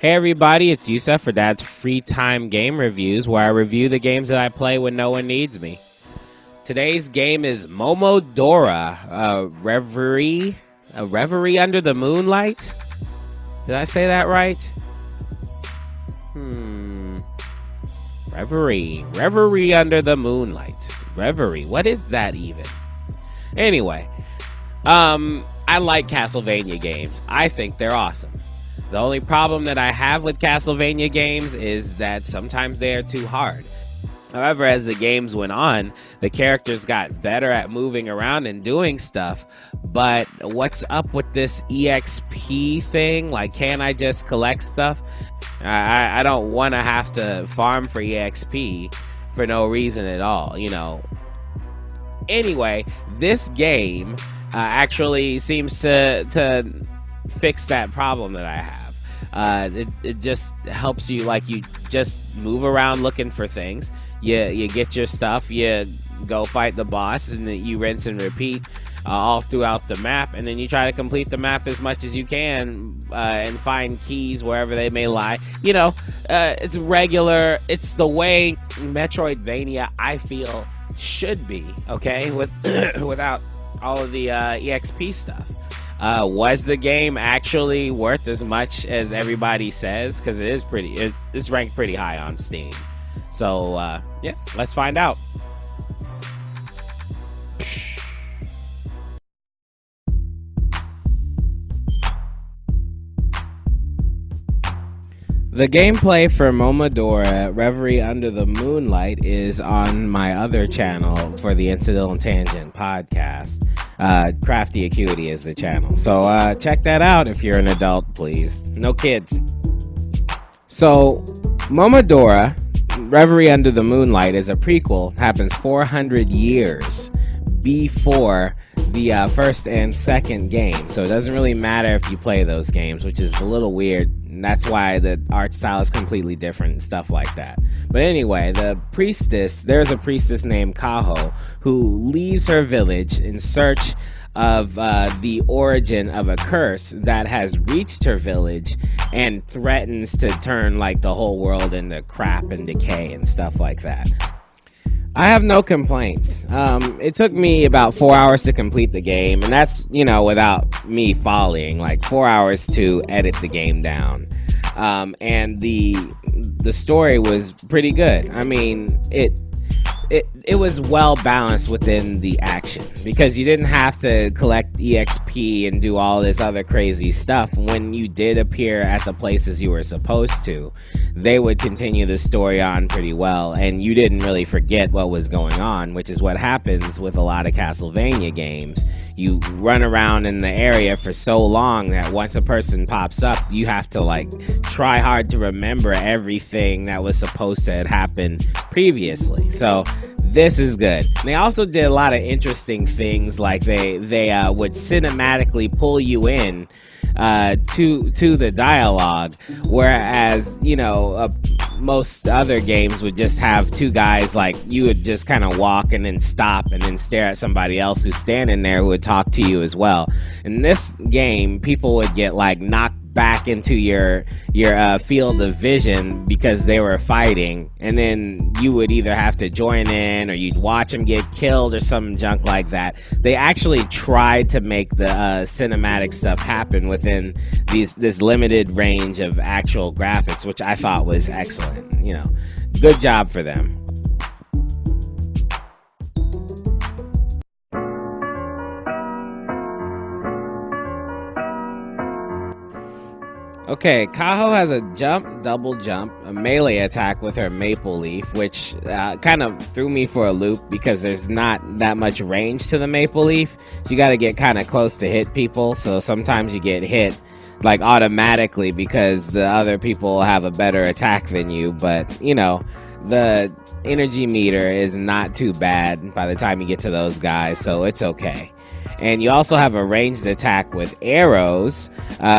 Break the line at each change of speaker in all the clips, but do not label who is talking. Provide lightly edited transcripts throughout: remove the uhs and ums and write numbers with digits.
Hey everybody, it's Yusef for Dad's Free Time Game Reviews, where I review the games that I play when no one needs me. Today's game is Momodora, Reverie Under the Moonlight. Did I say that right? Reverie Under the Moonlight. Reverie, what is that even? Anyway, I like Castlevania games. I think they're awesome. The only problem that I have with Castlevania games is that sometimes they are too hard. However, as the games went on, the characters got better at moving around and doing stuff. But what's up with this EXP thing? Like, can't I just collect stuff? I don't want to have to farm for EXP for no reason at all, you know. Anyway, this game actually seems to fix that problem that I have. It just helps you, like, you just move around looking for things. You get your stuff, you go fight the boss, and then you rinse and repeat all throughout the map, and then you try to complete the map as much as you can and find keys wherever they may lie. You know, it's regular. It's the way Metroidvania, I feel, should be, okay, without all of the EXP stuff. Was the game actually worth as much as everybody says? Because it is it's ranked pretty high on Steam. So yeah, let's find out. The gameplay for Momodora, Reverie Under the Moonlight, is on my other channel for the Incidental Tangent podcast. Crafty Acuity is the channel. So check that out if you're an adult, please. No kids. So Momodora, Reverie Under the Moonlight, is a prequel. Happens 400 years before the first and second game. So it doesn't really matter if you play those games, which is a little weird. And that's why the art style is completely different and stuff like that. But anyway, there's a priestess named Kaho who leaves her village in search of the origin of a curse that has reached her village and threatens to turn like the whole world into crap and decay and stuff like that. I have no complaints. It took me about 4 hours to complete the game, and that's, you know, without me following, like 4 hours to edit the game down. And the story was pretty good. I mean, it was well balanced within the action, because you didn't have to collect EXP and do all this other crazy stuff. When you did appear at the places you were supposed to, they would continue the story on pretty well, and you didn't really forget what was going on, which is what happens with a lot of Castlevania games. You run around in the area for so long that once a person pops up, you have to like try hard to remember everything that was supposed to have happened previously. So this is good. They also did a lot of interesting things, like they would cinematically pull you in to the dialogue, whereas, you know, most other games would just have two guys, like you would just kind of walk and then stop and then stare at somebody else who's standing there who would talk to you as well. In this game, people would get like knocked back into your field of vision because they were fighting, and then you would either have to join in or you'd watch them get killed or some junk like that. They actually tried to make the cinematic stuff happen within this limited range of actual graphics, which I thought was excellent. You know, good job for them. Okay, Kaho has a double jump, a melee attack with her maple leaf, which kind of threw me for a loop because there's not that much range to the maple leaf. You got to get kind of close to hit people, so sometimes you get hit like automatically because the other people have a better attack than you. But, you know, the energy meter is not too bad by the time you get to those guys, so it's okay. And you also have a ranged attack with arrows,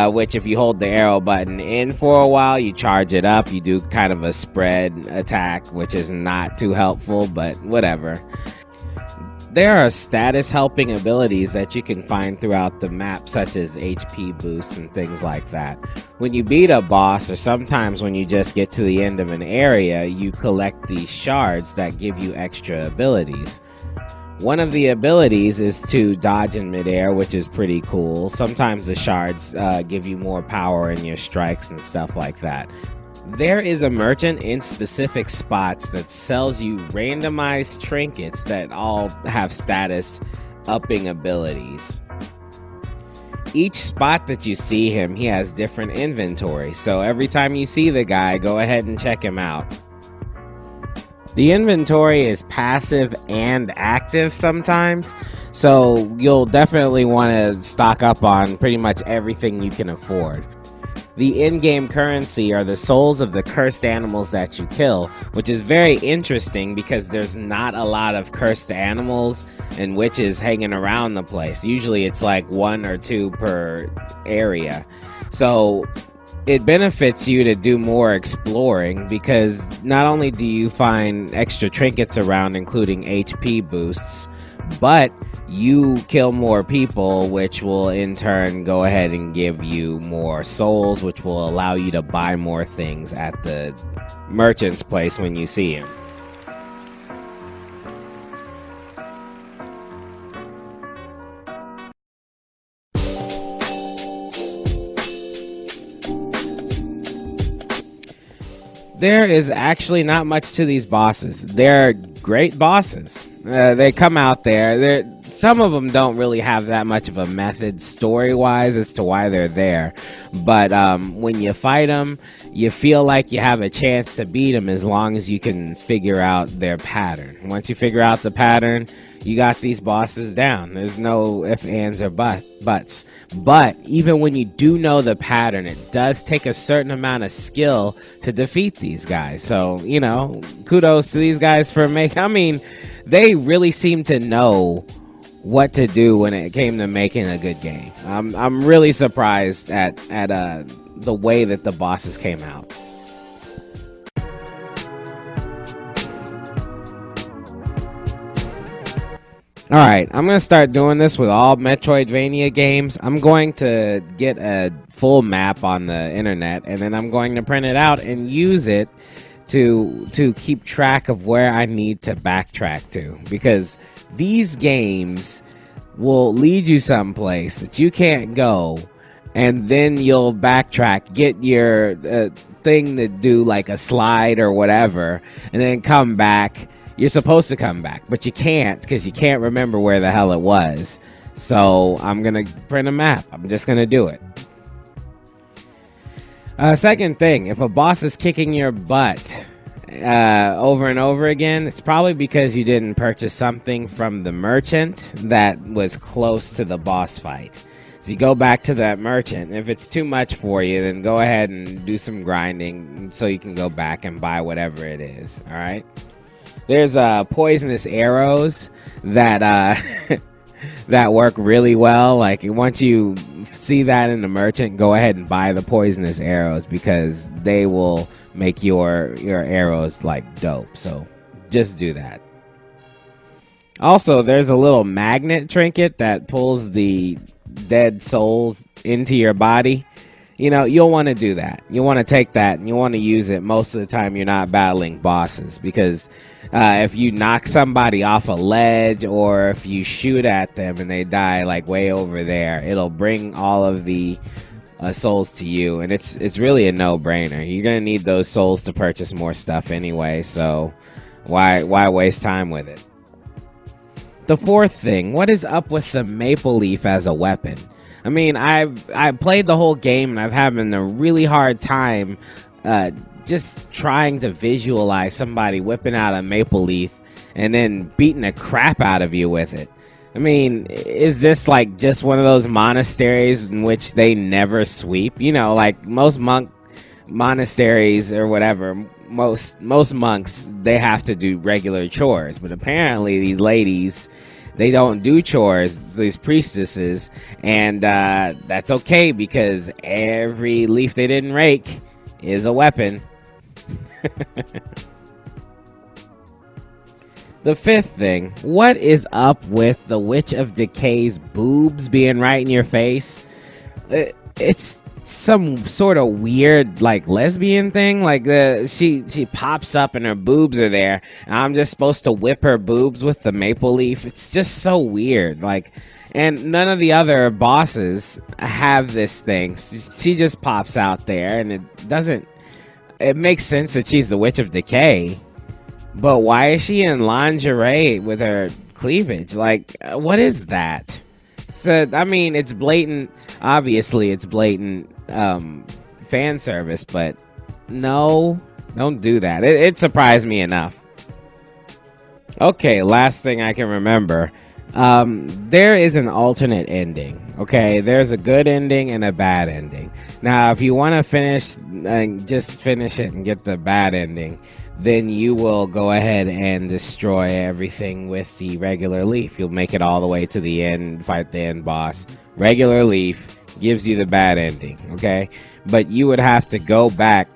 which if you hold the arrow button in for a while, you charge it up. You do kind of a spread attack, which is not too helpful, but whatever. There are status helping abilities that you can find throughout the map, such as HP boosts and things like that. When you beat a boss, or sometimes when you just get to the end of an area, you collect these shards that give you extra abilities. One of the abilities is to dodge in midair, which is pretty cool. Sometimes the shards give you more power in your strikes and stuff like that. There is a merchant in specific spots that sells you randomized trinkets that all have status upping abilities. Each spot that you see him, he has different inventory. So every time you see the guy, go ahead and check him out. The inventory is passive and active sometimes, so you'll definitely want to stock up on pretty much everything you can afford. The in-game currency are the souls of the cursed animals that you kill, which is very interesting because there's not a lot of cursed animals and witches hanging around the place. Usually it's like 1 or 2 per area. So it benefits you to do more exploring because not only do you find extra trinkets around, including HP boosts, but you kill more people, which will in turn go ahead and give you more souls, which will allow you to buy more things at the merchant's place when you see him. There is actually not much to these bosses. They're great bosses. They come out there. Some of them don't really have that much of a method story-wise as to why they're there. But when you fight them, you feel like you have a chance to beat them as long as you can figure out their pattern. Once you figure out the pattern, you got these bosses down. There's no ifs, ands, or buts. But even when you do know the pattern, it does take a certain amount of skill to defeat these guys. So, you know, kudos to these guys for they really seem to know what to do when it came to making a good game. I'm really surprised at the way that the bosses came out. All right, I'm going to start doing this with all Metroidvania games. I'm going to get a full map on the internet, and then I'm going to print it out and use it to keep track of where I need to backtrack to, because these games will lead you someplace that you can't go, and then you'll backtrack, get your thing to do like a slide or whatever, and then come back. You're supposed to come back, but you can't because you can't remember where the hell it was. So I'm going to print a map. I'm just going to do it. Second thing, if a boss is kicking your butt over and over again, it's probably because you didn't purchase something from the merchant that was close to the boss fight. So you go back to that merchant. If it's too much for you, then go ahead and do some grinding so you can go back and buy whatever it is. All right. There's poisonous arrows that that work really well. Like once you see that in the merchant, go ahead and buy the poisonous arrows because they will make your arrows like dope. So just do that. Also, there's a little magnet trinket that pulls the dead souls into your body. You know, you'll want to do that. You want to take that and you want to use it most of the time you're not battling bosses, because if you knock somebody off a ledge or if you shoot at them and they die like way over there, it'll bring all of the souls to you, and it's really a no-brainer. You're gonna need those souls to purchase more stuff anyway, so why waste time with it? The fourth thing, what is up with the maple leaf as a weapon? I mean, I played the whole game and I'm having a really hard time just trying to visualize somebody whipping out a maple leaf and then beating the crap out of you with it. I mean, is this like just one of those monasteries in which they never sweep? You know, like most monasteries or whatever, most monks, they have to do regular chores, but apparently these ladies, they don't do chores, these priestesses, and that's okay because every leaf they didn't rake is a weapon. The fifth thing, what is up with the Witch of Decay's boobs being right in your face? It's some sort of weird like lesbian thing. Like she pops up and her boobs are there, and I'm just supposed to whip her boobs with the maple leaf. It's just so weird. Like, and none of the other bosses have this thing. She just pops out there, and it makes sense that she's the Witch of Decay. But why is she in lingerie with her cleavage? Like, what is that? So, I mean, it's blatant. Obviously, it's blatant fan service, but no, don't do that. It surprised me enough. Okay, last thing I can remember. There is an alternate ending. Okay, there's a good ending and a bad ending. Now, if you want to finish and just finish it and get the bad ending, then you will go ahead and destroy everything with the regular leaf. You'll make it all the way to the end, fight the end boss. Regular leaf gives you the bad ending, okay? But you would have to go back,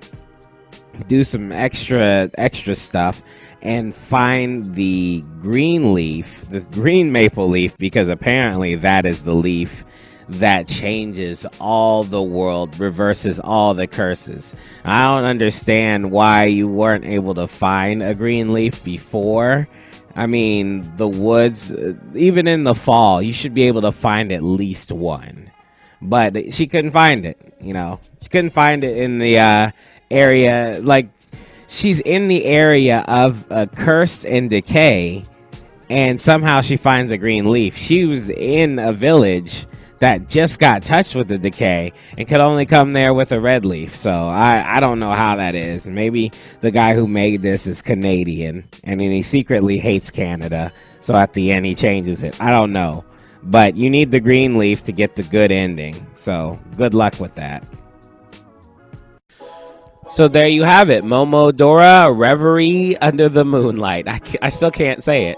do some extra stuff, and find the green leaf, the green maple leaf, because apparently that is the leaf that changes all the world, reverses all the curses. I don't understand why you weren't able to find a green leaf before. I mean, the woods, even in the fall, you should be able to find at least one. But she couldn't find it, you know. She couldn't find it in the area. Like, she's in the area of curse and decay, and somehow she finds a green leaf. She was in a village that just got touched with the decay and could only come there with a red leaf. So I don't know how that is. Maybe the guy who made this is Canadian and then he secretly hates Canada. So at the end he changes it. I don't know. But you need the green leaf to get the good ending. So good luck with that. So there you have it. Momodora, Reverie Under the Moonlight. I still can't say it.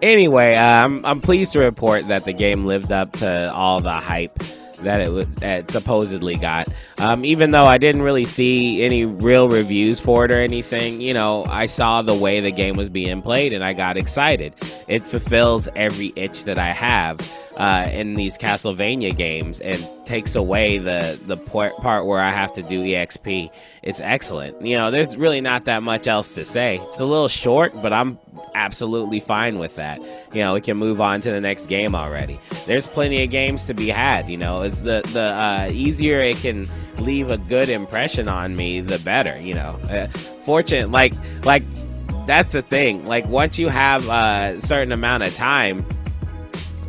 Anyway, I'm pleased to report that the game lived up to all the hype that it supposedly got. Even though I didn't really see any real reviews for it or anything, you know, I saw the way the game was being played and I got excited. It fulfills every itch that I have in these Castlevania games and takes away the part where I have to do EXP. It's excellent. You know, there's really not that much else to say. It's a little short, but I'm absolutely fine with that. You know, we can move on to the next game already. There's plenty of games to be had. You know, as the easier it can leave a good impression on me, the better. You know, fortunate like that's the thing. Like once you have a certain amount of time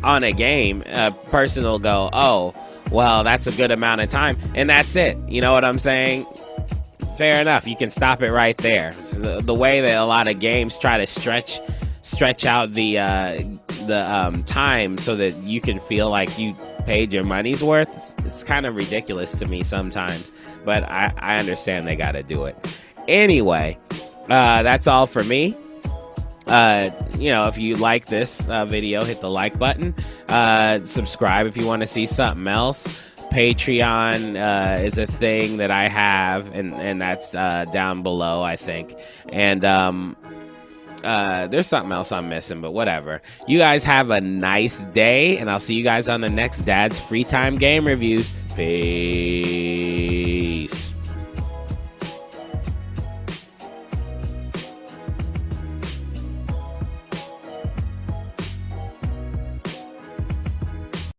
on a game, a person will go, oh, well, that's a good amount of time, and that's it. You know what I'm saying? Fair enough. You can stop it right there. So the way that a lot of games try to stretch out the time so that you can feel like you paid your money's worth, it's kind of ridiculous to me sometimes. But I understand they got to do it. Anyway, that's all for me. You know, if you like this video, hit the like button. Subscribe if you want to see something else. Patreon is a thing that I have, and that's down below, I think. And there's something else I'm missing, but whatever. You guys have a nice day, and I'll see you guys on the next Dad's Free Time Game Reviews. Peace.